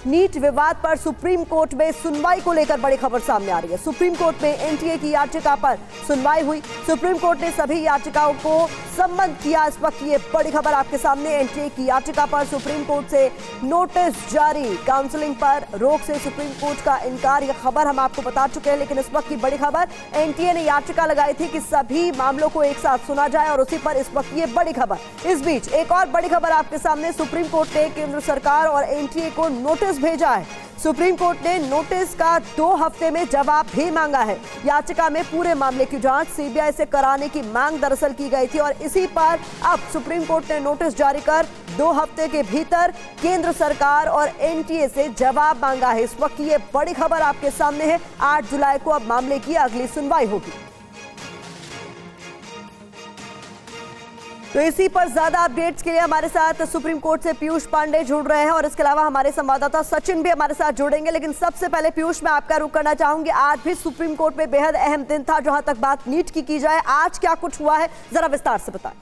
NEET विवाद पर supreme court में सुनवाई को लेकर बड़ी खबर सामने आ रही है। सुप्रीम कोर्ट में एनटीए की याचिका पर सुनवाई हुई। सुप्रीम कोर्ट ने सभी याचिकाओं को सम्मत किया। इस वक्त ये बड़ी खबर आपके सामने। एनटीए की याचिका पर सुप्रीम कोर्ट से नोटिस जारी, काउंसलिंग पर रोक से सुप्रीम कोर्ट का इनकार। यह खबर हम आपको बता चुके हैं, लेकिन इस वक्त की बड़ी खबर, एनटीए ने याचिका लगाई थी कि सभी मामलों को एक साथ सुना जाए और उसी पर इस वक्त ये बड़ी खबर। इस बीच एक और बड़ी खबर आपके सामने। सुप्रीम कोर्ट ने केंद्र सरकार और एनटीए को नोटिस भेजा है। सुप्रीम कोर्ट ने नोटिस का 2 हफ्ते में जवाब भी मांगा है। याचिका में पूरे मामले की जांच सीबीआई से कराने की मांग दरअसल की गई थी और इसी पर अब सुप्रीम कोर्ट ने नोटिस जारी कर 2 हफ्ते के भीतर केंद्र सरकार और एनटीए से जवाब मांगा है। इस वक्त की ये बड़ी खबर आपके सामने है। 8 जुलाई को अब मामले की अगली सुनवाई होगी। तो इसी पर ज्यादा अपडेट्स के लिए हमारे साथ सुप्रीम कोर्ट से पीयूष पांडे जुड़ रहे हैं और इसके अलावा हमारे संवाददाता सचिन भी हमारे साथ जुड़ेंगे। लेकिन सबसे पहले पीयूष, मैं आपका रुख करना चाहूंगी। आज भी सुप्रीम कोर्ट में बेहद अहम दिन था। जहां तक बात नीट की जाए, आज क्या कुछ हुआ है, जरा विस्तार से बताएं।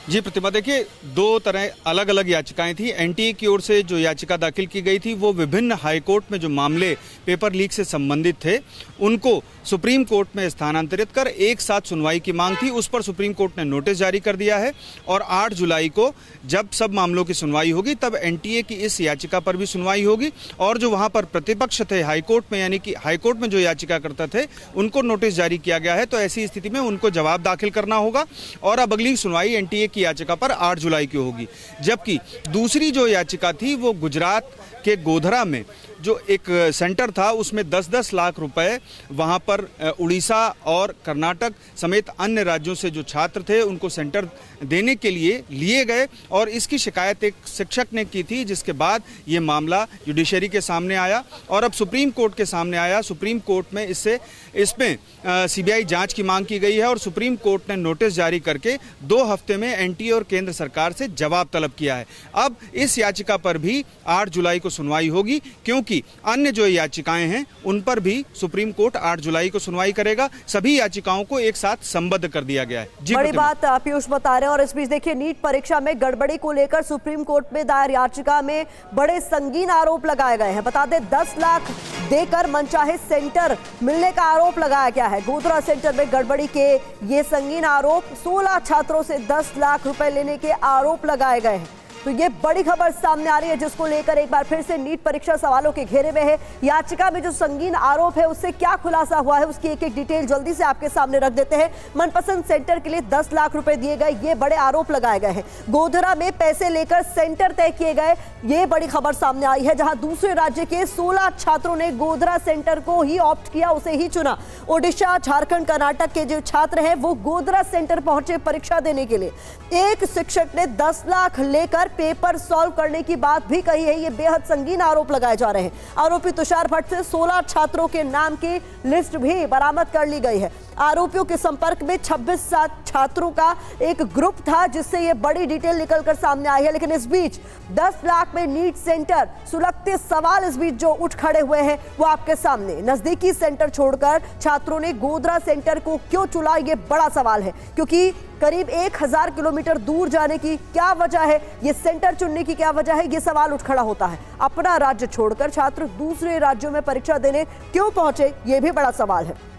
जी प्रतिमा, देखिए 2 तरह अलग अलग याचिकाएं थी। एनटीए की ओर से जो याचिका दाखिल की गई थी वो विभिन्न हाईकोर्ट में जो मामले पेपर लीक से संबंधित थे उनको सुप्रीम कोर्ट में स्थानांतरित कर एक साथ सुनवाई की मांग थी। उस पर सुप्रीम कोर्ट ने नोटिस जारी कर दिया है और 8 जुलाई को जब सब मामलों की सुनवाई होगी तब एनटीए की इस याचिका पर भी सुनवाई होगी और जो वहां पर प्रतिपक्ष थे हाईकोर्ट में, यानी कि हाईकोर्ट में जो याचिकाकर्ता थे, उनको नोटिस जारी किया गया है। तो ऐसी स्थिति में उनको जवाब दाखिल करना होगा और अब अगली सुनवाई एनटीए की याचिका पर 8 जुलाई की होगी। जबकि दूसरी जो याचिका थी वो गुजरात के गोधरा में जो एक सेंटर था उसमें 10-10 लाख रुपए वहां पर उड़ीसा और कर्नाटक समेत अन्य राज्यों से जो छात्र थे उनको सेंटर देने के लिए गए और इसकी शिकायत एक शिक्षक ने की थी, जिसके बाद ये मामला जुडिशरी के सामने आया और अब सुप्रीम कोर्ट के सामने आया। सुप्रीम कोर्ट में इसमें सीबीआई जांच की मांग की गई है और सुप्रीम कोर्ट ने नोटिस जारी करके 2 हफ्ते में एनटीए और केंद्र सरकार से जवाब तलब किया है। अब इस याचिका पर भी 8 जुलाई को सुनवाई होगी, क्योंकि अन्य जो याचिकाएं हैं उन पर भी सुप्रीम कोर्ट 8 जुलाई को सुनवाई करेगा। सभी याचिकाओं को एक साथ संबद्ध कर दिया गया है। जी बड़ी बात पीयूष बता रहे हैं। और इस बीच देखिए, नीट परीक्षा में गड़बड़ी को लेकर सुप्रीम कोर्ट में दायर याचिका में बड़े संगीन आरोप लगाए गए हैं। बता दें, 10 लाख देकर मनचाहे सेंटर मिलने का आरोप लगाया गया है। गोधरा सेंटर में गड़बड़ी के ये संगीन आरोप, 16 छात्रों से 10 लाख रुपए लेने के आरोप लगाए गए हैं। तो ये बड़ी खबर सामने आ रही है, जिसको लेकर एक बार फिर से नीट परीक्षा सवालों के घेरे में है। याचिका में जो संगीन आरोप है उससे क्या खुलासा हुआ है, उसकी एक डिटेल जल्दी से आपके सामने रख देते हैं। मनपसंद सेंटर के लिए 10 लाख रुपए दिए गए, ये बड़े आरोप लगाए गए हैं। गोधरा में पैसे लेकर सेंटर तय किए गए, ये बड़ी खबर सामने आई है। जहां दूसरे राज्य के 16 छात्रों ने गोधरा सेंटर को ही ऑप्ट किया, उसे ही चुना। ओडिशा, झारखंड, कर्नाटक के जो छात्र हैं वो गोधरा सेंटर पहुंचे परीक्षा देने के लिए। एक शिक्षक ने 10 लाख लेकर पेपर सॉल्व करने की बात भी कही है। ये बेहद संगीन आरोप लगाए जा रहे हैं। आरोपी तुषार भट्ट से 16 छात्रों के नाम की लिस्ट भी बरामद कर ली गई है। आरोपियों के संपर्क में 26 छात्रों का एक ग्रुप था, जिससे ये बड़ी डिटेल निकलकर सामने आई है। लेकिन इस बीच 10 लाख में नीट सेंटर, सुलगते सवाल इस बीच जो उठ खड़े हुए हैं वो आपके सामने। नजदीकी सेंटर छोड़कर छात्रों ने गोधरा सेंटर को क्यों चुना, ये बड़ा सवाल है, क्योंकि करीब 1000 किलोमीटर दूर जाने की क्या वजह है, ये सेंटर चुनने की क्या वजह है, ये सवाल उठ खड़ा होता है। अपना राज्य छोड़कर छात्र दूसरे राज्यों में परीक्षा देने क्यों पहुंचे, ये भी बड़ा सवाल है।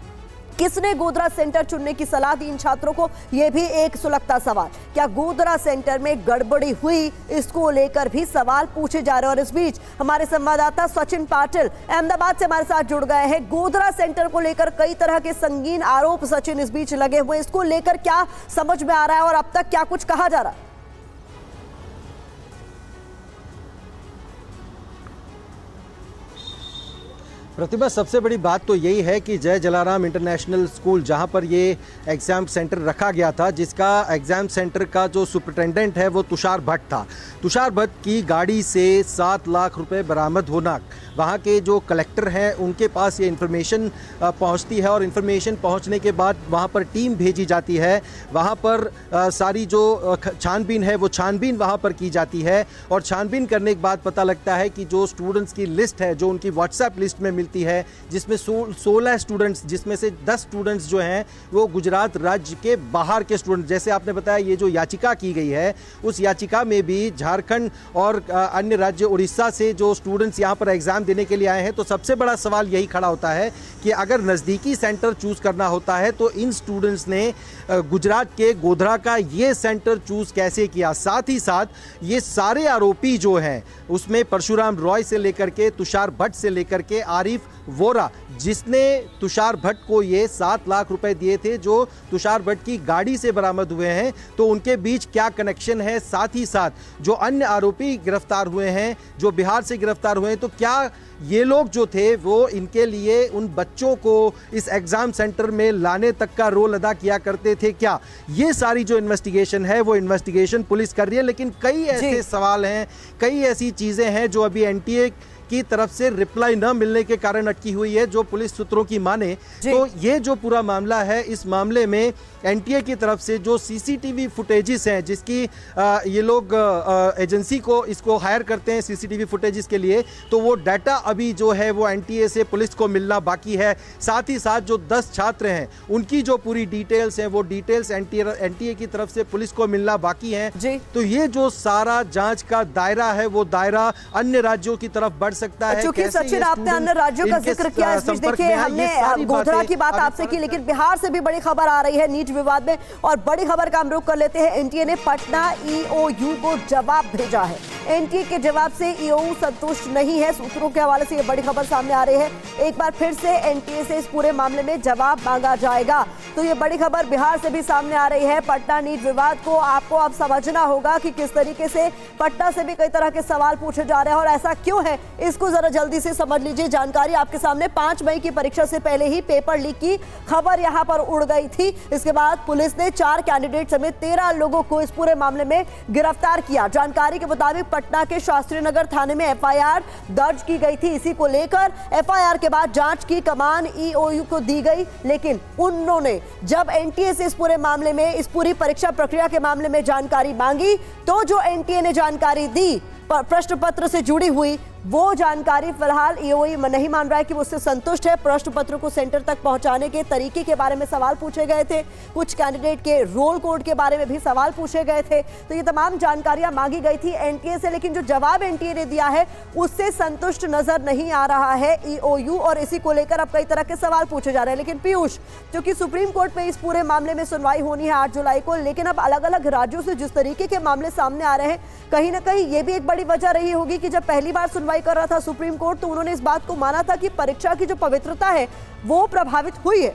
किसने गोधरा सेंटर चुनने की सलाह दी इन छात्रों को, यह भी एक सुलगता सवाल। क्या गोधरा सेंटर में गड़बड़ी हुई, इसको लेकर भी सवाल पूछे जा रहे हैं। और इस बीच हमारे संवाददाता सचिन पाटिल अहमदाबाद से हमारे साथ जुड़ गए हैं। गोधरा सेंटर को लेकर कई तरह के संगीन आरोप सचिन इस बीच लगे हुए, इसको लेकर क्या समझ में आ रहा है और अब तक क्या कुछ कहा जा रहा है? प्रतिभा, सबसे बड़ी बात तो यही है कि जय जलाराम इंटरनेशनल स्कूल, जहां पर ये एग्ज़ाम सेंटर रखा गया था, जिसका एग्ज़ाम सेंटर का जो सुपरिटेंडेंट है वो तुषार भट्ट था। तुषार भट्ट की गाड़ी से 7 लाख रुपए बरामद होना, वहाँ के जो कलेक्टर हैं उनके पास ये इन्फॉर्मेशन पहुँचती है और इन्फॉर्मेशन पहुँचने के बाद वहाँ पर टीम भेजी जाती है। वहाँ पर सारी जो छानबीन है वो छानबीन वहाँ पर की जाती है और छानबीन करने के बाद पता लगता है कि जो स्टूडेंट्स की लिस्ट है, जो उनकी व्हाट्सएप लिस्ट में मिलती है, जिसमें 16 स्टूडेंट्स, जिसमें से 10 स्टूडेंट्स जो हैं वो गुजरात राज्य के बाहर के स्टूडेंट। जैसे आपने बताया, ये जो याचिका की गई है उस याचिका में भी झारखंड और अन्य राज्य उड़ीसा से जो स्टूडेंट्स यहाँ पर एग्जाम देने के लिए आए हैं, तो सबसे बड़ा सवाल यही खड़ा होता है कि अगर नज़दीकी सेंटर चूज करना होता है तो इन स्टूडेंट्स ने गुजरात के गोधरा का ये सेंटर चूज कैसे किया। साथ ही साथ ये सारे आरोपी जो हैं उसमें परशुराम रॉय से लेकर के तुषार भट्ट से लेकर के आरिफ वोरा, जिसने तुषार भट्ट को ये 7 लाख रुपए दिए थे, जो तुषार भट्ट की गाड़ी से बरामद हुए हैं, तो उनके बीच क्या कनेक्शन है। साथ ही साथ जो अन्य आरोपी गिरफ्तार हुए हैं, जो बिहार से गिरफ्तार हुए हैं, तो क्या ये लोग जो थे वो इनके लिए उन बच्चों को इस एग्जाम सेंटर में लाने तक का रोल अदा किया करते थे क्या। ये सारी जो इन्वेस्टिगेशन है वो इन्वेस्टिगेशन पुलिस कर रही है, लेकिन कई ऐसे सवाल हैं, कई ऐसी चीजें हैं जो अभी एनटीए की तरफ से रिप्लाई न मिलने के कारण अटकी हुई है। जो पुलिस सूत्रों की माने तो ये जो पूरा मामला है, इस मामले में एनटीए की तरफ से जो सीसीटीवी फुटेजेस हैं, जिसकी ये लोग एजेंसी को इसको हायर करते हैं सीसीटीवी फुटेजेस के लिए, तो वो डाटा अभी जो है वो एनटीए से पुलिस को मिलना बाकी है। साथ ही साथ जो 10 छात्र हैं उनकी जो पूरी डिटेल्स हैं वो डिटेल्स एनटीए की तरफ से पुलिस को मिलना बाकी है। तो ये जो सारा जांच का दायरा है वो दायरा अन्य राज्यों की तरफ बढ़ सकता है। चूंकि सचिन आपने अन्य राज्यों का जिक्र किया, इस बीच देखिए हमने गोधरा की बात आपसे की, लेकिन बिहार से भी बड़ी खबर आ रही है नीट विवाद में, और बड़ी खबर का हम रुख कर लेते हैं। एनटीए ने पटना ईओयू को जवाब भेजा है। एनटीए के जवाब से ईओयू संतुष्ट नहीं है। सूत्रों के हवाले से ये बड़ी खबर सामने आ रही है। एक बार फिर से एनटीए से इस पूरे मामले में जवाब मांगा जाएगा। तो ये बड़ी खबर बिहार से भी सामने आ रही है। पटना नीट विवाद को आपको अब समझना होगा कि किस तरीके से पटना से भी कई तरह के सवाल पूछे जा रहे हैं और ऐसा क्यों है, इसको जरा जल्दी से समझ लीजिए। जानकारी आपके सामने 5 मई की परीक्षा से पहले ही पेपर लीक की खबर यहां पर उड़ गई थी। इसके बाद पुलिस ने 4 कैंडिडेट समेत 13 लोगों को इस पूरे मामले में गिरफ्तार किया। जानकारी के मुताबिक पटना के शास्त्री नगर थाने में एफआईआर दर्ज की गई थी। इसी को लेकर एफआईआर के बाद जांच की कमान ईओयू को दी गई, लेकिन उन्होंने जब एनटीए से इस पूरे मामले में, इस पूरी परीक्षा प्रक्रिया के मामले में जानकारी मांगी, तो जो एनटीए ने जानकारी दी प्रश्न पत्र से जुड़ी हुई, वो जानकारी फिलहाल ईओयू नहीं मान रहा है कि वो उससे संतुष्ट है। प्रश्न पत्र को सेंटर तक पहुंचाने के तरीके के बारे में सवाल पूछे गए थे, कुछ कैंडिडेट के रोल कोड के बारे में भी सवाल पूछे गए थे। तो ये तमाम जानकारियां मांगी गई थी एनटीए से, लेकिन जो जवाब एनटीए ने दिया है उससे संतुष्ट नजर नहीं आ रहा है ईओयू, और इसी को लेकर अब कई तरह के सवाल पूछे जा रहे हैं। लेकिन पीयूष, क्योंकि सुप्रीम कोर्ट में इस पूरे मामले में सुनवाई होनी है 8 जुलाई को, लेकिन अब अलग अलग राज्यों से जिस तरीके के मामले सामने आ रहे हैं, कहीं ना कहीं ये भी एक बड़ी वजह रही होगी कि जब पहली बार सुनवाई कर रहा था सुप्रीम कोर्ट, तो उन्होंने इस बात को माना था कि परीक्षा की जो पवित्रता है वो प्रभावित हुई है।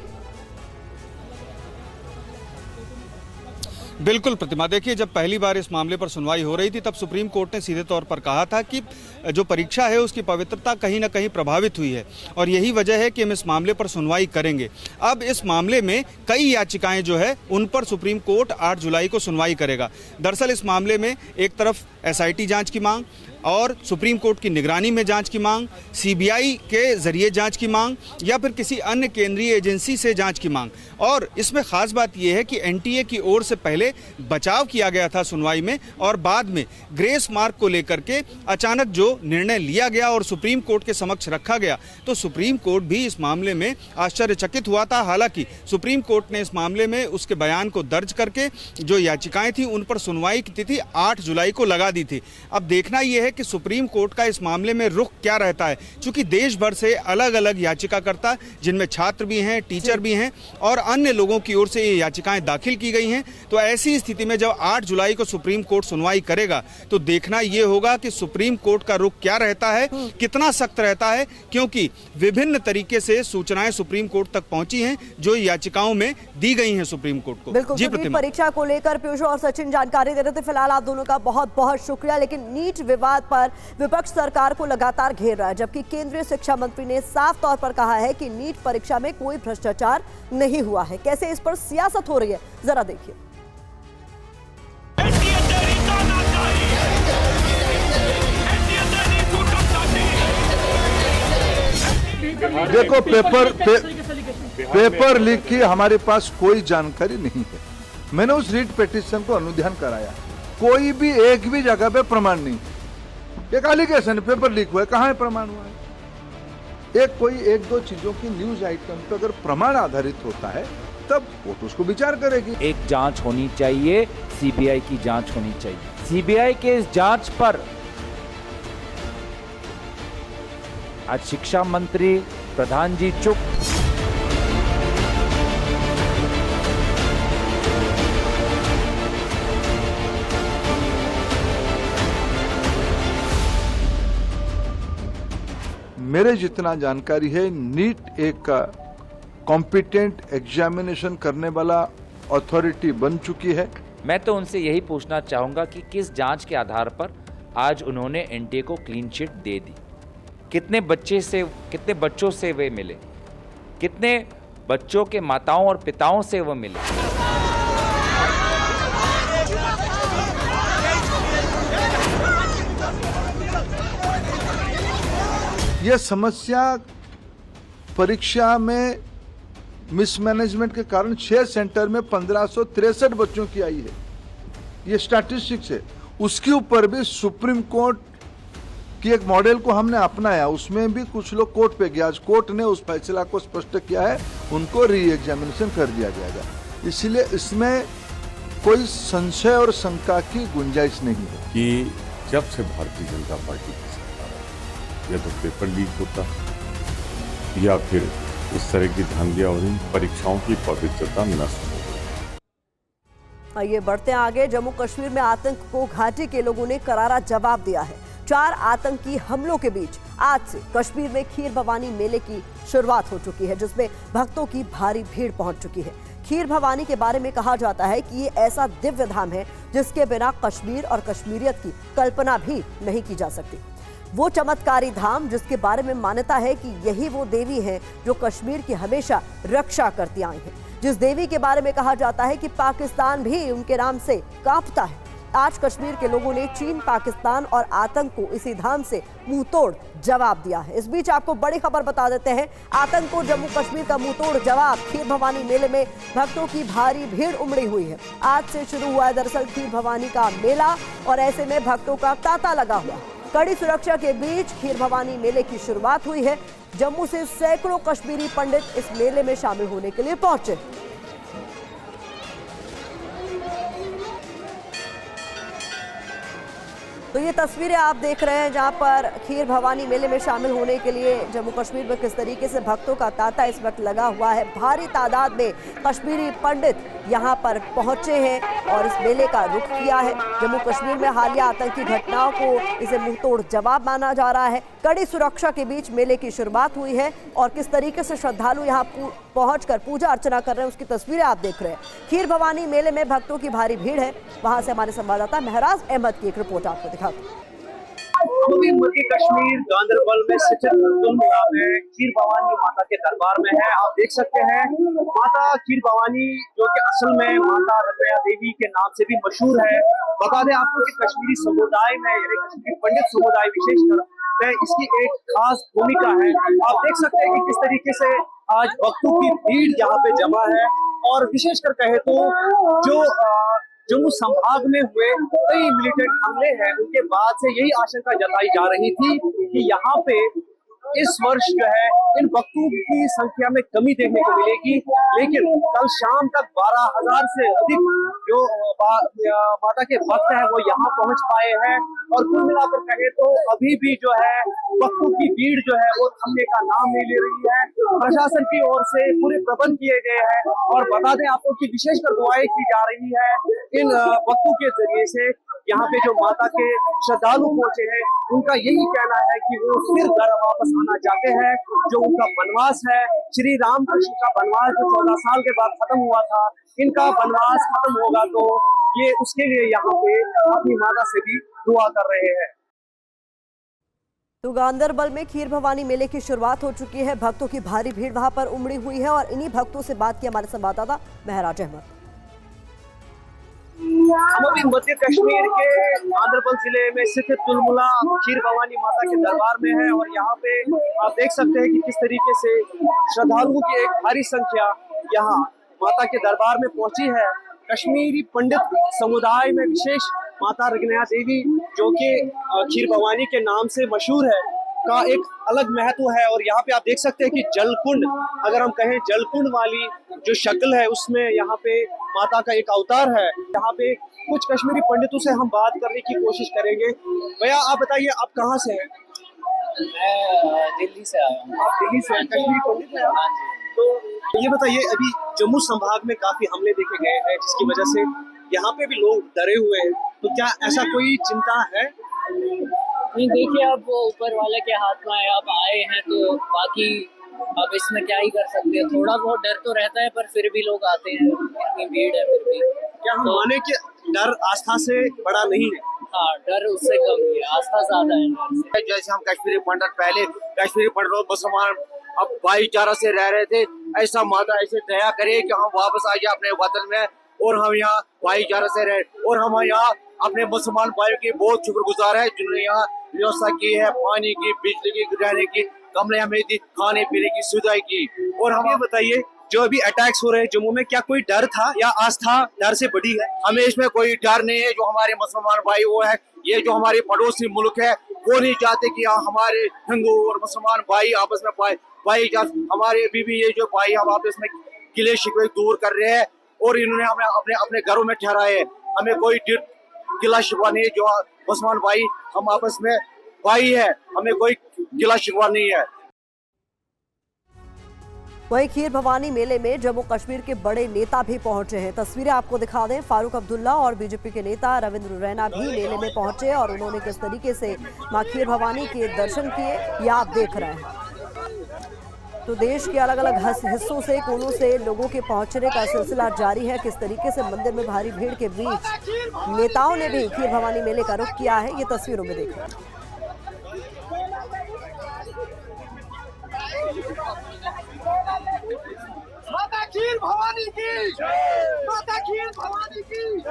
बिल्कुल प्रतिमा, देखिए जब पहली बार इस मामले पर सुनवाई हो रही थी तब सुप्रीम कोर्ट ने सीधे तौर पर कहा था कि जो परीक्षा है उसकी पवित्रता कहीं ना कहीं प्रभावित हुई है और यही वजह है कि हम इस मामले पर सुनवाई करेंगे। अब इस मामले में कई याचिकाएं जो है उन पर सुप्रीम कोर्ट 8 जुलाई को सुनवाई करेगा। दरअसल इस मामले में एक तरफ एसआईटी जांच की मांग और सुप्रीम कोर्ट की निगरानी में जांच की मांग, सीबीआई के जरिए जांच की मांग या फिर किसी अन्य केंद्रीय एजेंसी से जांच की मांग। और इसमें खास बात यह है कि एनटीए की ओर से पहले बचाव किया गया था सुनवाई में और बाद में ग्रेस मार्क को लेकर के अचानक जो निर्णय लिया गया और सुप्रीम कोर्ट के समक्ष रखा गया, तो सुप्रीम कोर्ट भी इस मामले में आश्चर्यचकित हुआ था। हालांकि सुप्रीम कोर्ट ने इस मामले में उसके बयान को दर्ज करके जो याचिकाएं थी उन पर सुनवाई की तिथि 8 जुलाई को लगा दी थी। अब देखना यह है कि सुप्रीम कोर्ट का इस मामले में रुख क्या रहता है, क्योंकि देश भर से अलग अलग याचिकाकर्ता, जिनमें छात्र भी हैं, टीचर भी हैं और अन्य लोगों की ओर से ये याचिकाएं दाखिल की गई हैं। तो ऐसी स्थिति में जब 8 जुलाई को सुप्रीम कोर्ट सुनवाई करेगा तो देखना यह होगा कि सुप्रीम कोर्ट का रुख क्या रहता है, कितना सख्त रहता है, क्योंकि विभिन्न तरीके से सूचनाएं सुप्रीम कोर्ट तक पहुंची हैं जो याचिकाओं में दी गई हैं सुप्रीम कोर्ट को। बिल्कुल, जी प्रतिमा, परीक्षा को लेकर पीयूष और सचिन जानकारी दे रहे थे। फिलहाल आप दोनों का बहुत बहुत शुक्रिया। लेकिन नीट विवाद पर विपक्ष सरकार को लगातार घेर रहा है, जबकि केंद्रीय शिक्षा मंत्री ने साफ तौर पर कहा है कि नीट परीक्षा में कोई भ्रष्टाचार नहीं हुआ है। कैसे इस पर सियासत हो रही है, जरा देखिए। देखो, पेपर लीक की हमारे पास कोई जानकारी नहीं है। मैंने उस रीट पिटीशन को अनुध्यान कराया, कोई भी एक भी जगह पे प्रमाण नहीं। एक एलिगेशन पेपर लीक हुआ है, कहाँ है प्रमाण हुआ है? कोई एक दो चीजों की न्यूज आइटम पर अगर प्रमाण आधारित होता है तब वो तो उसको विचार करेगी। एक जांच होनी चाहिए, सीबीआई की जांच होनी चाहिए। सीबीआई के इस जांच पर आज शिक्षा मंत्री प्रधान जी चुप। मेरे जितना जानकारी है, नीट एक कॉम्पिटेंट एग्जामिनेशन करने वाला अथॉरिटी बन चुकी है। मैं तो उनसे यही पूछना चाहूंगा कि किस जांच के आधार पर आज उन्होंने एनटीए को क्लीन चिट दे दी। कितने बच्चों से वे मिले, कितने बच्चों के माताओं और पिताओं से वो मिले। यह समस्या परीक्षा में मिसमैनेजमेंट के कारण 6 सेंटर में 1563 बच्चों की आई है। ये स्टैटिस्टिक्स है। उसके ऊपर भी सुप्रीम कोर्ट की एक मॉडल को हमने अपनाया, उसमें भी कुछ लोग कोर्ट पे गया। आज कोर्ट ने उस फैसला को स्पष्ट किया है, उनको री एग्जामिनेशन कर दिया जाएगा। इसलिए इसमें कोई संशय और शंका की गुंजाइश नहीं है कि जब से भारतीय जनता पार्टी की सरकार है, या तो पेपर लीक होता या फिर इस तरह की धांधलियां हो रही, परीक्षाओं की पवित्रता नष्ट हो गई। आइए बढ़ते हैं आगे। जम्मू कश्मीर में आतंक को घाटी के लोगों ने करारा जवाब दिया है। 4 आतंकी हमलों के बीच आज से कश्मीर में खीर भवानी मेले की शुरुआत हो चुकी है, जिसमें भक्तों की भारी भीड़ पहुंच चुकी है। खीर भवानी के बारे में कहा जाता है कि ये ऐसा दिव्य धाम है जिसके बिना कश्मीर और कश्मीरियत की कल्पना भी नहीं की जा सकती। वो चमत्कारी धाम जिसके बारे में मान्यता है कि यही वो देवी है जो कश्मीर की हमेशा रक्षा करती आई है, जिस देवी के बारे में कहा जाता है कि पाकिस्तान भी उनके नाम से कांपता है। आज कश्मीर के लोगों ने चीन, पाकिस्तान और आतंक को इसी धाम से मुंहतोड़ जवाब दिया है। इस बीच आपको बड़ी खबर बता देते हैं, आतंक को जम्मू कश्मीर का मुंहतोड़ जवाब। खीर भवानी मेले में भक्तों की भारी भीड़ उमड़ी हुई है। आज से शुरू हुआ है दरअसल खीर भवानी का मेला, और ऐसे में भक्तों का तांता लगा हुआ। कड़ी सुरक्षा के बीच खीर भवानी मेले की शुरुआत हुई है। जम्मू से सैकड़ों कश्मीरी पंडित इस मेले में शामिल होने के लिए पहुंचे। तो ये तस्वीरें आप देख रहे हैं जहां पर खीर भवानी मेले में शामिल होने के लिए जम्मू कश्मीर में किस तरीके से भक्तों का तांता इस वक्त लगा हुआ है। भारी तादाद में कश्मीरी पंडित यहां पर पहुंचे हैं और इस मेले का रुख किया है। जम्मू कश्मीर में हालिया आतंकी घटनाओं को इसे मुंहतोड़ जवाब माना जा रहा है। कड़ी सुरक्षा के बीच मेले की शुरुआत हुई है और किस तरीके से श्रद्धालु यहाँ पहुंचकर पूजा अर्चना कर रहे हैं उसकी तस्वीरें आप देख रहे हैं। खीर भवानी मेले में भक्तों की भारी भीड़ है। वहां से हमारे संवाददाता महराज अहमद की एक रिपोर्ट आपको दिखाते हैं। मध्य कश्मीर गांधरबल में स्थित तुलमुला में खीर भवानी माता के दरबार में है। आप देख सकते हैं माता खीर भवानी जो कि असल में माता रगया देवी के नाम से भी मशहूर है। बता दें आपको कि कश्मीरी समुदाय में यानी कश्मीरी पंडित समुदाय विशेषकर में इसकी एक खास भूमिका है। आप देख सकते हैं कि किस तरीके से आज भक्तों की भीड़ यहाँ पे जमा है। और विशेषकर कहे तो जो जम्मू संभाग में हुए कई मिलिटेंट हमले हैं, उनके बाद से यही आशंका जताई जा रही थी कि यहाँ पे इस वर्ष जो है इन भक्तों की संख्या में कमी देखने को मिलेगी। लेकिन कल शाम तक 12,000 से अधिक जो माता के भक्त हैं वो यहाँ पहुंच पाए हैं। और कुल मिलाकर कहे तो अभी भी जो है भक्तों की भीड़ जो है वो थमने का नाम नहीं ले रही है। प्रशासन की ओर से पूरे प्रबंध किए गए हैं और बता दें आपको कि विशेषकर दुआएं की जा रही है इन भक्तों के जरिए से। यहाँ पे जो माता के श्रद्धालु पहुंचे हैं उनका यही कहना है कि वो फिर घर वापस आना चाहते हैं। जो उनका वनवास है, श्री राम कृष्ण का वनवास जो 14 साल के बाद खत्म हुआ था, इनका वनवास खत्म होगा तो ये उसके लिए यहाँ पे अपनी माता से भी दुआ कर रहे हैं। तो गांधरबल में खीर भवानी मेले की शुरुआत हो चुकी है। भक्तों की भारी भीड़ वहां पर उमड़ी हुई है और इन्हीं भक्तों से बात की हमारे संवाददाता महराज अहमद। हम अभी मध्य कश्मीर के गांधरबल जिले में स्थित तुलमुला खीर भवानी माता के दरबार में है और यहाँ पे आप देख सकते हैं कि किस तरीके से श्रद्धालुओं की एक भारी संख्या यहाँ माता के दरबार में पहुंची है। कश्मीरी पंडित समुदाय में विशेष माता रगया देवी जो कि खीर भवानी के नाम से मशहूर है, का एक अलग महत्व है। और यहाँ पे आप देख सकते हैं कि जलकुंड, अगर हम कहें जलकुंड वाली जो शक्ल है उसमें यहाँ पे माता का एक अवतार है। यहाँ पे कुछ कश्मीरी पंडितों से हम बात करने की कोशिश करेंगे। भैया आप बताइए, आप कहाँ से हैं? मैं दिल्ली से आया हूँ। आप दिल्ली से हैं, कश्मीरी पंडित हैं? हाँ जी। तो ये बताइए, अभी जम्मू संभाग में काफी हमले देखे गए हैं जिसकी वजह से यहाँ पे भी लोग डरे हुए हैं, तो क्या ऐसा कोई चिंता है? नहीं, देखिए अब वो ऊपर वाले के हाथ में है, अब आए हैं तो बाकी अब इसमें क्या ही कर सकते हैं। थोड़ा बहुत डर तो रहता है पर फिर भी लोग आते हैं, इतनी भीड़ है फिर भी। क्या हम माने कि डर आस्था से बड़ा नहीं है? हाँ, डर उससे कम ही है, आस्था ज्यादा है डर से। जैसे हम कश्मीरी पंडित पहले कश्मीरी पंडित मुसलमान अब भाईचारा से रह रहे थे, ऐसा माता ऐसे दया करे कि हम वापस आ जाए अपने वतन में और हम यहाँ भाईचारा से रहे। और हम यहाँ अपने मुसलमान भाइयों की बहुत शुक्रगुजार है जिन्होंने यहाँ व्यवस्था की है, पानी की, बिजली की, रहने की, कमरे हमें दी, खाने पीने की सुविधा की। और हम ये बताइए, जो अभी अटैक्स हो रहे हैं जम्मू में, क्या कोई डर था या आस्था डर से बड़ी है? हमें इसमें कोई डर नहीं है। जो हमारे मुसलमान भाई वो है, ये जो हमारे पड़ोसी मुल्क है वो नहीं चाहते कि हमारे हिंदू और मुसलमान भाई आपस में भाई हमारे बीबी ये जो भाई हम आपस में गिले शिकवे दूर कर रहे हैं और इन्होंने हमें अपने अपने घरों में ठहराए। हमें कोई गिला शिकवा नहीं है। जो मुसलमान भाई हम आपस में भाई है, हमें कोई गिला शिकवा नहीं है। वहीं खीर भवानी मेले में जम्मू कश्मीर के बड़े नेता भी पहुंचे हैं। तस्वीरें आपको दिखा दें, फारूक अब्दुल्ला और बीजेपी के नेता रविंद्र रैना भी मेले में पहुंचे और उन्होंने किस तरीके से मां खीर भवानी के दर्शन किए, यह आप देख रहे हैं। तो देश के अलग अलग हिस्सों से, कोनों से लोगों के पहुंचने का सिलसिला जारी है। किस तरीके से मंदिर में भारी भीड़ के बीच नेताओं ने भी खीर भवानी मेले का रुख किया है, ये तस्वीरों में देख रहे हैं। माता खीर भवानी की, माता खीर भवानी की।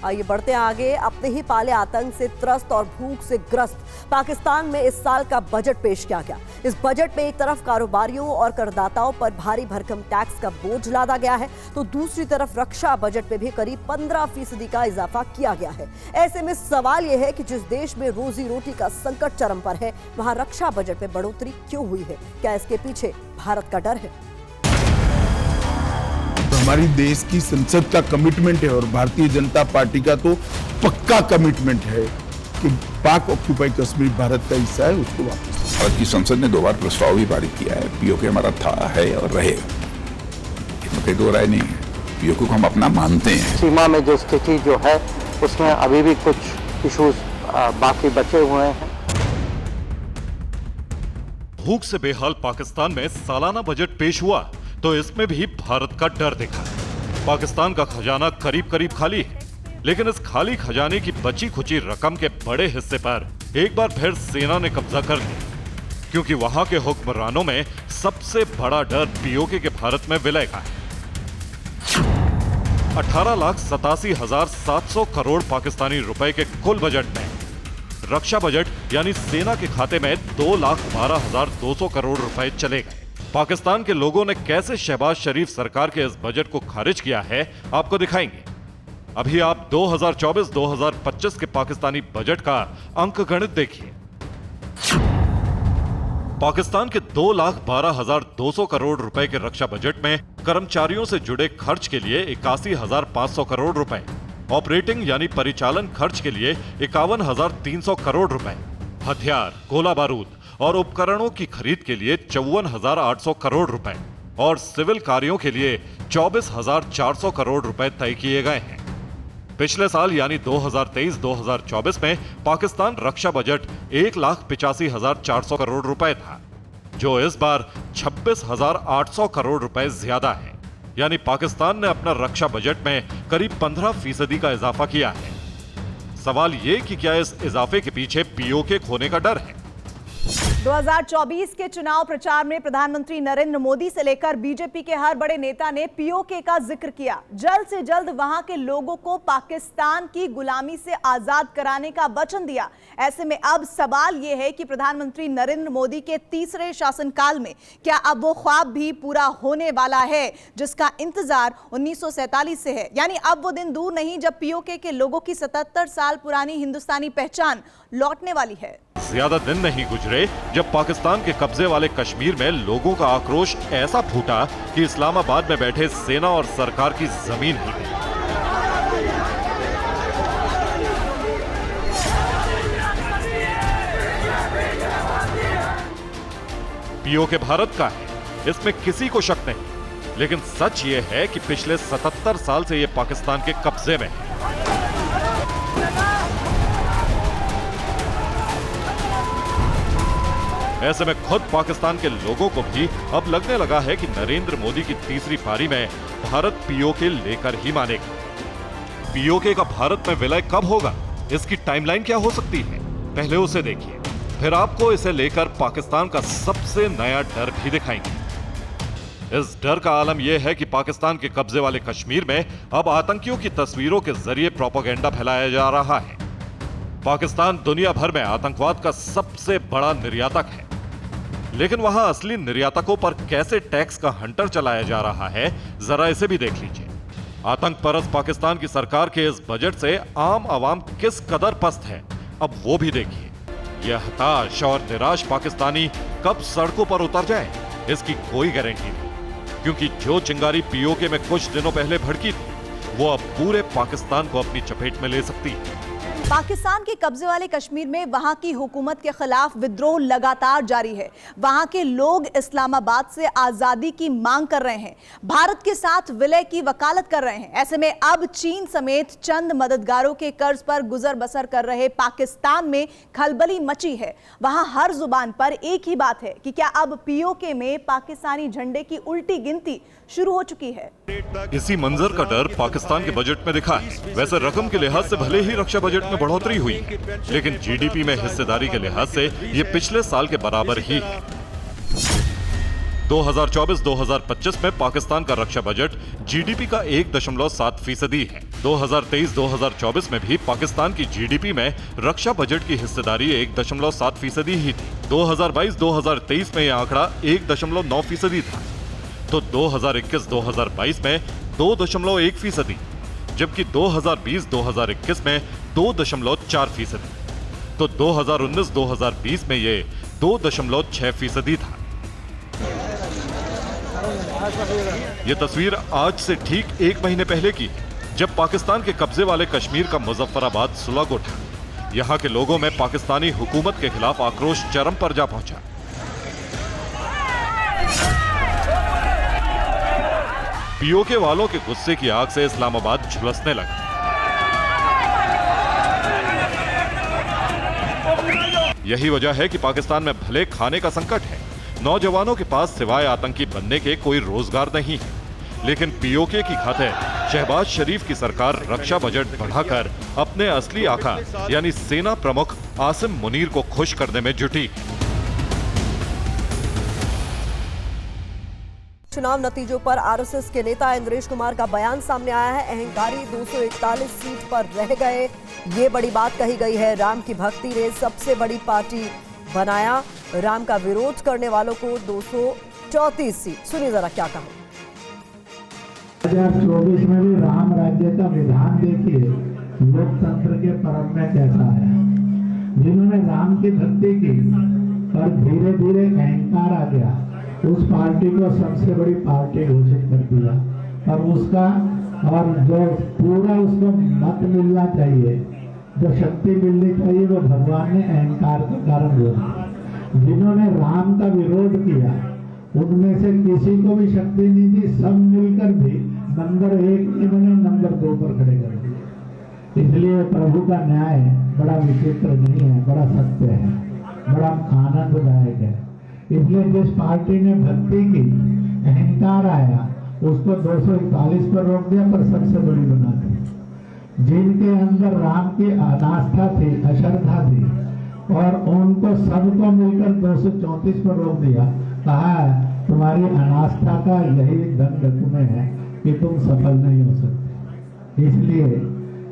आइए बढ़ते हैं आगे। अपने ही पाले आतंक से त्रस्त और भूख से ग्रस्त पाकिस्तान में इस साल का बजट पेश किया गया। इस बजट में एक तरफ कारोबारियों और करदाताओं पर भारी भरकम टैक्स का बोझ लादा गया है, तो दूसरी तरफ रक्षा बजट में भी करीब 15% का इजाफा किया गया है। ऐसे में सवाल यह है कि जिस देश में रोजी रोटी का संकट चरम पर है, वहां रक्षा बजट में बढ़ोतरी क्यों हुई है? क्या इसके पीछे भारत का डर है? हमारी देश की संसद का कमिटमेंट है और भारतीय जनता पार्टी का तो पक्का कमिटमेंट है कि पाक ऑक्यूपाई कश्मीर भारत का हिस्सा है, उसको वापस। भारत की संसद ने 2 बार प्रस्ताव भी पारित किया है। पीओके हमारा था, है और रहेगा, इसमें कोई दो राय नहीं है। पीओके को हम अपना मानते हैं। सीमा में जो स्थिति जो है उसमें अभी भी कुछ इश्यूज बाकी बचे हुए हैं। भूख से बेहाल पाकिस्तान में सालाना बजट पेश हुआ तो इसमें भी भारत का डर दिखा। पाकिस्तान का खजाना करीब करीब खाली है, लेकिन इस खाली खजाने की बची खुची रकम के बड़े हिस्से पर एक बार फिर सेना ने कब्जा कर लिया, क्योंकि वहां के हुक्मरानों में सबसे बड़ा डर पीओके के भारत में विलय का है। 18,87,700 करोड़ पाकिस्तानी रुपए के कुल बजट में रक्षा बजट यानी सेना के खाते में 2,12,200 करोड़ रुपए चले गए। पाकिस्तान के लोगों ने कैसे शहबाज शरीफ सरकार के इस बजट को खारिज किया है, आपको दिखाएंगे। अभी आप 2024-2025 के पाकिस्तानी बजट का अंक गणित देखिए। पाकिस्तान के 2,12,200 करोड़ रुपए के रक्षा बजट में कर्मचारियों से जुड़े खर्च के लिए 81,500 करोड़ रुपए, ऑपरेटिंग यानी परिचालन खर्च के लिए 51,300 करोड़ रुपए, हथियार, गोला बारूद और उपकरणों की खरीद के लिए 54,800 करोड़ रुपए और सिविल कार्यों के लिए 24,400 करोड़ रुपए तय किए गए हैं। पिछले साल यानी 2023-2024 में पाकिस्तान रक्षा बजट 1,85,400 करोड़ रुपए था, जो इस बार 26,800 करोड़ रुपए ज्यादा है। यानी पाकिस्तान ने अपना रक्षा बजट में करीब 15% का इजाफा किया है। सवाल ये कि क्या इस इजाफे के पीछे पीओके खोने का डर है? 2024 के चुनाव प्रचार में प्रधानमंत्री नरेंद्र मोदी से लेकर बीजेपी के हर बड़े नेता ने पीओके का जिक्र किया। जल्द से जल्द वहां के लोगों को पाकिस्तान की गुलामी से आजाद कराने का वचन दिया। ऐसे में अब सवाल यह है कि प्रधानमंत्री नरेंद्र मोदी के तीसरे शासनकाल में क्या अब वो ख्वाब भी पूरा होने वाला है जिसका इंतजार 1947 से है। यानी अब वो दिन दूर नहीं जब पीओके के लोगों की 77 साल पुरानी हिंदुस्तानी पहचान लौटने वाली है। ज्यादा दिन नहीं गुजरे जब पाकिस्तान के कब्जे वाले कश्मीर में लोगों का आक्रोश ऐसा फूटा कि इस्लामाबाद में बैठे सेना और सरकार की जमीन हिल गई। पीओके भारत का है, इसमें किसी को शक नहीं, लेकिन सच ये है कि पिछले 77 साल से ये पाकिस्तान के कब्जे में है। ऐसे में खुद पाकिस्तान के लोगों को भी अब लगने लगा है कि नरेंद्र मोदी की तीसरी पारी में भारत पीओके लेकर ही मानेगा। पीओके का भारत में विलय कब होगा, इसकी टाइमलाइन क्या हो सकती है, पहले उसे देखिए, फिर आपको इसे लेकर पाकिस्तान का सबसे नया डर भी दिखाएंगे। इस डर का आलम यह है कि पाकिस्तान के कब्जे वाले कश्मीर में अब आतंकियों की तस्वीरों के जरिए प्रोपेगेंडा फैलाया जा रहा है। पाकिस्तान दुनिया भर में आतंकवाद का सबसे बड़ा निर्यातक है, लेकिन वहां असली निर्यातकों पर कैसे टैक्स का हंटर चलाया जा रहा है, जरा इसे भी देख लीजिए। आतंक परस्त पाकिस्तान की सरकार के इस बजट से आम आवाम किस कदर पस्त है, अब वो भी देखिए। यह हताश और निराश पाकिस्तानी कब सड़कों पर उतर जाए, इसकी कोई गारंटी नहीं, क्योंकि जो चिंगारी पीओके में कुछ दिनों पहले भड़की थी, वो अब पूरे पाकिस्तान को अपनी चपेट में ले सकती है। पाकिस्तान के कब्जे वाले कश्मीर में वहां की हुकूमत के खिलाफ विद्रोह लगातार जारी है। वहां के लोग इस्लामाबाद से आजादी की मांग कर रहे हैं, भारत के साथ विलय की वकालत कर रहे हैं। ऐसे में अब चीन समेत चंद मददगारों के कर्ज पर गुजर बसर कर रहे पाकिस्तान में खलबली मची है। वहां हर जुबान पर एक ही बात है कि क्या अब पीओके में पाकिस्तानी झंडे की उल्टी गिनती शुरू हो चुकी है। इसी मंजर का डर पाकिस्तान के बजट में दिखा है। वैसे रकम के लिहाज से भले ही रक्षा बजट में बढ़ोतरी हुई है, लेकिन जीडीपी में हिस्सेदारी के लिहाज से ये पिछले साल के बराबर ही है। 2024-2025 में पाकिस्तान का रक्षा बजट जीडीपी का 1.7% है। 2023-2024 में भी पाकिस्तान की जीडीपी में रक्षा बजट की हिस्सेदारी 1.7% ही थी। 2022-2023 में यह आंकड़ा 1.9% था, तो 2021-2022 में 2.1%, जबकि 2020-2021 में 2.4%, तो 2019-2020 में ये 2.6% था। ये तस्वीर आज से ठीक 1 महीने पहले की है, जब पाकिस्तान के कब्जे वाले कश्मीर का मुजफ्फराबाद सुलग उठा। यहाँ के लोगों में पाकिस्तानी हुकूमत के खिलाफ आक्रोश चरम पर जा पहुंचा। पीओके वालों के गुस्से की आग से इस्लामाबाद झुलसने लगा। यही वजह है कि पाकिस्तान में भले खाने का संकट है, नौजवानों के पास सिवाय आतंकी बनने के कोई रोजगार नहीं है, लेकिन पीओके की खातिर शहबाज शरीफ की सरकार रक्षा बजट बढ़ाकर अपने असली आका यानी सेना प्रमुख आसिम मुनीर को खुश करने में जुटी। चुनाव नतीजों पर आरएसएस के नेता इंद्रेश कुमार का बयान सामने आया है। अहंकारी 241 सीट पर रह गए, ये बड़ी बात कही गई है। राम की भक्ति ने सबसे बड़ी पार्टी बनाया, राम का विरोध करने वालों को 234 सीट। सुनिए जरा क्या कहा। 2024 में भी राम राज्य का विधान देखिए लोकतंत्र के परम में कैसा है। जिन्होंने राम की भक्ति की और धीरे धीरे अहंकार आ गया, उस पार्टी को सबसे बड़ी पार्टी घोषित कर दिया, और उसका और जो पूरा उसको मत मिलना चाहिए, जो शक्ति मिलनी चाहिए, वो भगवान ने अहंकार के कारण दिया। जिन्होंने राम का विरोध किया उनमें से किसी को भी शक्ति नहीं दी, सब मिलकर भी नंबर 1 इन्होंने नंबर 2 पर खड़े कर दिए। इसलिए प्रभु का न्याय बड़ा विचित्र नहीं है, बड़ा सत्य है, बड़ा आनंददायक है। इसलिए जिस पार्टी ने भक्ति की, अहंकार आया, उसको 241 पर रोक दिया, पर सबसे बड़ी बना दी। जिनके अंदर राम की अनास्था थी, अश्रद्धा थी, और उनको सबको मिलकर 234 पर रोक दिया। कहा तुम्हारी अनास्था का यही दंड तुम्हें है कि तुम सफल नहीं हो सकते। इसलिए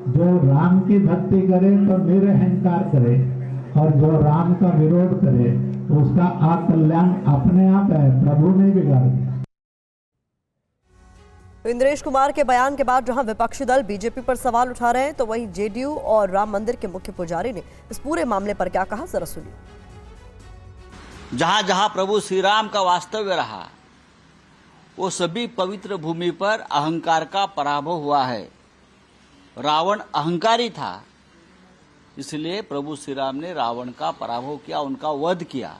जो राम की भक्ति करे तो निरहंकार करे, और जो राम का विरोध करे तो उसका अकल्याण अपने आप है, प्रभु नहीं बिगाड़ दिया। इंद्रेश कुमार के बयान के बाद जहां विपक्षी दल बीजेपी पर सवाल उठा रहे हैं, तो वहीं जेडीयू और राम मंदिर के मुख्य पुजारी ने इस पूरे मामले पर क्या कहा, जरा सुनिए। जहां जहां प्रभु श्री राम का वास्तव्य रहा, वो सभी पवित्र भूमि पर अहंकार का पराभव हुआ है। रावण अहंकारी था, इसलिए प्रभु श्री राम ने रावण का पराभव किया, उनका वध किया।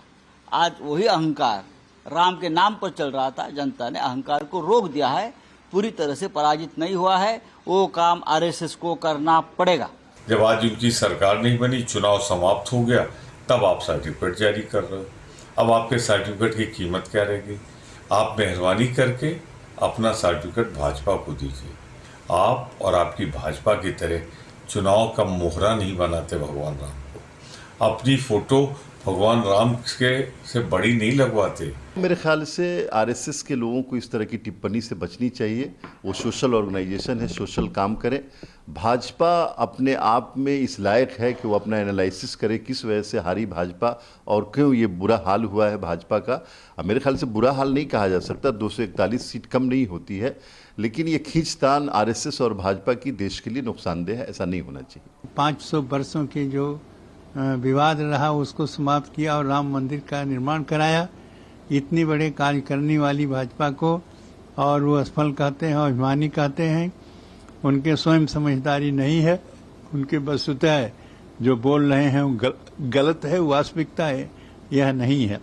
आज वही अहंकार राम के नाम पर चल रहा था, जनता ने अहंकार को रोक दिया है, पूरी तरह से पराजित नहीं हुआ है। वो काम आरएसएस को करना पड़ेगा। जब आज उनकी सरकार नहीं बनी, चुनाव समाप्त हो गया, तब आप सर्टिफिकेट जारी कर रहे हो। अब आपके सर्टिफिकेट की कीमत क्या रहेगी? आप मेहरबानी करके अपना सर्टिफिकेट भाजपा को दीजिए। आप और आपकी भाजपा की तरह चुनाव का मोहरा नहीं बनाते भगवान राम को। अपनी फोटो भगवान राम के से बड़ी नहीं लगवाते। मेरे ख्याल से आरएसएस के लोगों को इस तरह की टिप्पणी से बचनी चाहिए। वो सोशल ऑर्गेनाइजेशन है, सोशल काम करे। भाजपा अपने आप में इस लायक है कि वो अपना एनालिसिस करे किस वजह से हारी भाजपा और क्यों ये बुरा हाल हुआ है भाजपा का। अब मेरे ख्याल से बुरा हाल नहीं कहा जा सकता, 241 सीट कम नहीं होती है, लेकिन ये खींचतान आरएसएस और भाजपा की देश के लिए नुकसानदेह है, ऐसा नहीं होना चाहिए। 500 वर्षों के जो विवाद रहा उसको समाप्त किया और राम मंदिर का निर्माण कराया। इतनी बड़े कार्य करने वाली भाजपा को और वो असफल कहते हैं और अभिमानी कहते हैं। उनके स्वयं समझदारी नहीं है, उनके वस्तुतः जो बोल रहे हैं वो गलत है, वास्तविकता है यह नहीं है।